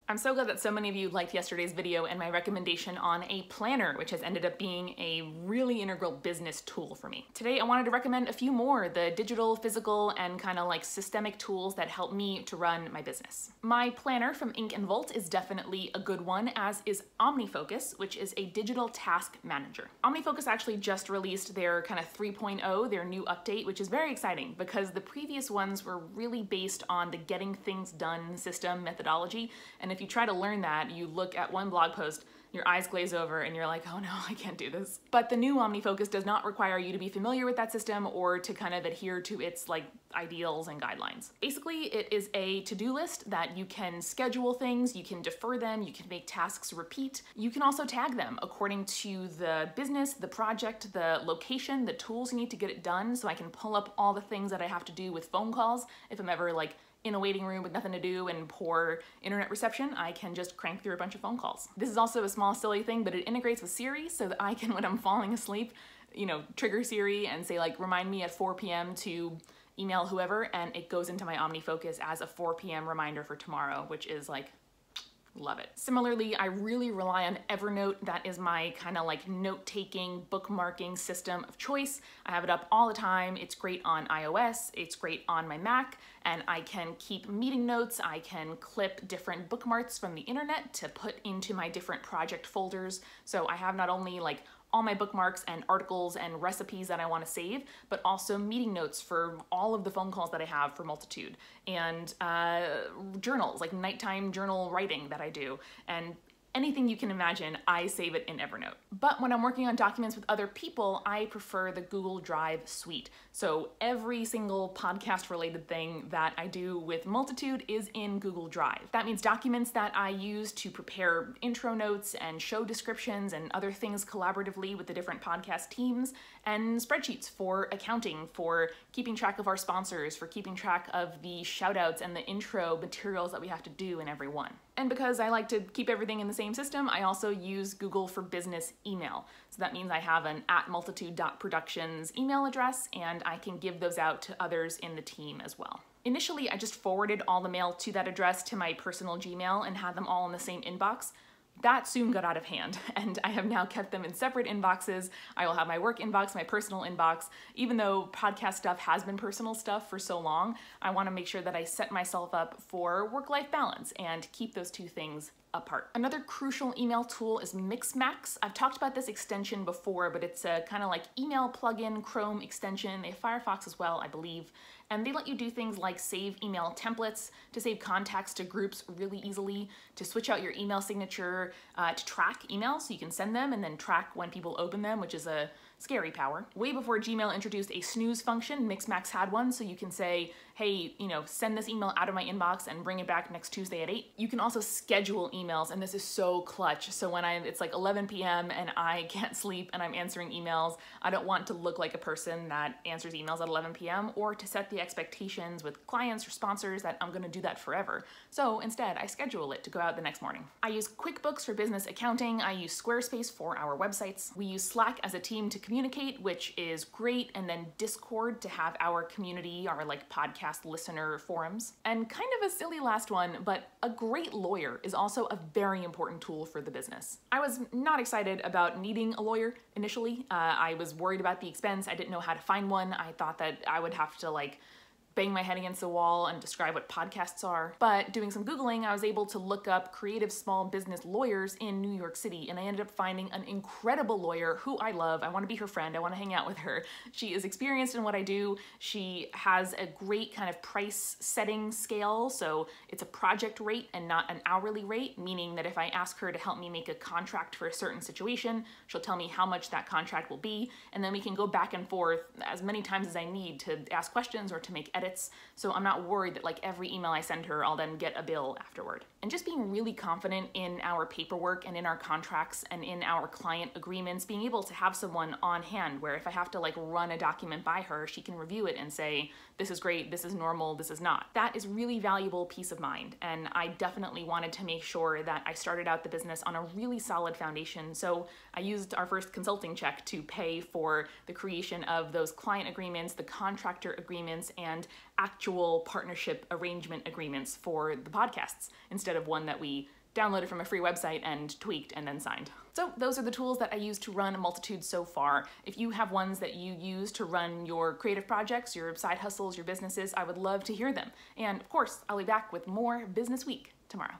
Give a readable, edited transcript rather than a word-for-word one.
I'm so glad that so many of you liked yesterday's video and my recommendation on a planner, which has ended up being a really integral business tool for me. Today, I wanted to recommend a few more, the digital, physical, and kind of like systemic tools that help me to run my business. My planner from Ink and Volt is definitely a good one, as is Omnifocus, which is a digital task manager. Omnifocus actually just released their kind of 3.0, their new update, which is very exciting because the previous ones were really based on the getting things done system methodology. And if you try to learn that, you look at one blog post, your eyes glaze over, and you're like, oh no, I can't do this. But the new Omnifocus does not require you to be familiar with that system or to kind of adhere to its like ideals and guidelines. Basically, it is a to-do list that you can schedule things, you can defer them, you can make tasks repeat. You can also tag them according to the business, the project, the location, the tools you need to get it done. So I can pull up all the things that I have to do with phone calls. If I'm ever like in a waiting room with nothing to do and poor internet reception, I can just crank through a bunch of phone calls. This is also a small silly thing, but it integrates with Siri so that I can, when I'm falling asleep, you know, trigger Siri and say like, remind me at 4 p.m. to email whoever, and it goes into my Omnifocus as a 4 p.m. reminder for tomorrow, which is like, love it. Similarly, I really rely on Evernote. That is my kind of like note-taking, bookmarking system of choice. I have it up all the time. It's great on iOS, it's great on my Mac, and I can keep meeting notes. I can clip different bookmarks from the internet to put into my different project folders. So I have not only like all my bookmarks and articles and recipes that I want to save, but also meeting notes for all of the phone calls that I have for Multitude, and journals, like nighttime journal writing that I do, and anything you can imagine, I save it in Evernote. But when I'm working on documents with other people, I prefer the Google Drive suite. So every single podcast related thing that I do with Multitude is in Google Drive. That means documents that I use to prepare intro notes and show descriptions and other things collaboratively with the different podcast teams, and spreadsheets for accounting, for keeping track of our sponsors, for keeping track of the shout outs and the intro materials that we have to do in every one. And because I like to keep everything in the same system, I also use Google for Business email. So that means I have an @multitude.productions email address, and I can give those out to others in the team as well. Initially, I just forwarded all the mail to that address to my personal Gmail and had them all in the same inbox. That soon got out of hand, and I have now kept them in separate inboxes. I will have my work inbox, my personal inbox. Even though podcast stuff has been personal stuff for so long, I want to make sure that I set myself up for work-life balance and keep those two things apart. Another crucial email tool is MixMax. I've talked about this extension before, but it's a kind of like email plugin, Chrome extension. They have Firefox as well, I believe. And they let you do things like save email templates, to save contacts to groups really easily, to switch out your email signature, to track emails so you can send them and then track when people open them, which is a scary power. Way before Gmail introduced a snooze function, MixMax had one, so you can say, hey, you know, send this email out of my inbox and bring it back next Tuesday at 8. You can also schedule emails, and this is so clutch. So when it's like 11 p.m. and I can't sleep and I'm answering emails, I don't want to look like a person that answers emails at 11 p.m. or to set the expectations with clients or sponsors that I'm gonna do that forever. So instead, I schedule it to go out the next morning. I use QuickBooks for business accounting. I use Squarespace for our websites. We use Slack as a team to communicate, which is great, and then Discord to have our community, our like podcast listener forums. And kind of a silly last one, but a great lawyer is also a very important tool for the business. I was not excited about needing a lawyer initially. I was worried about the expense. I didn't know how to find one. I thought that I would have to like bang my head against the wall and describe what podcasts are. But doing some Googling, I was able to look up creative small business lawyers in New York City, and I ended up finding an incredible lawyer who I love. I want to be her friend. I want to hang out with her. She is experienced in what I do. She has a great kind of price setting scale, so it's a project rate and not an hourly rate, meaning that if I ask her to help me make a contract for a certain situation, she'll tell me how much that contract will be, and then we can go back and forth as many times as I need to ask questions or to make edits. So I'm not worried that like every email I send her, I'll then get a bill afterward. And just being really confident in our paperwork and in our contracts and in our client agreements, being able to have someone on hand where if I have to like run a document by her, she can review it and say, this is great, this is normal, this is not. That is really valuable peace of mind. And I definitely wanted to make sure that I started out the business on a really solid foundation. So I used our first consulting check to pay for the creation of those client agreements, the contractor agreements, and actual partnership arrangement agreements for the podcasts instead of one that we downloaded from a free website and tweaked and then signed. So those are the tools that I use to run a multitude so far. If you have ones that you use to run your creative projects, your side hustles, your businesses, I would love to hear them. And of course, I'll be back with more Business Week tomorrow.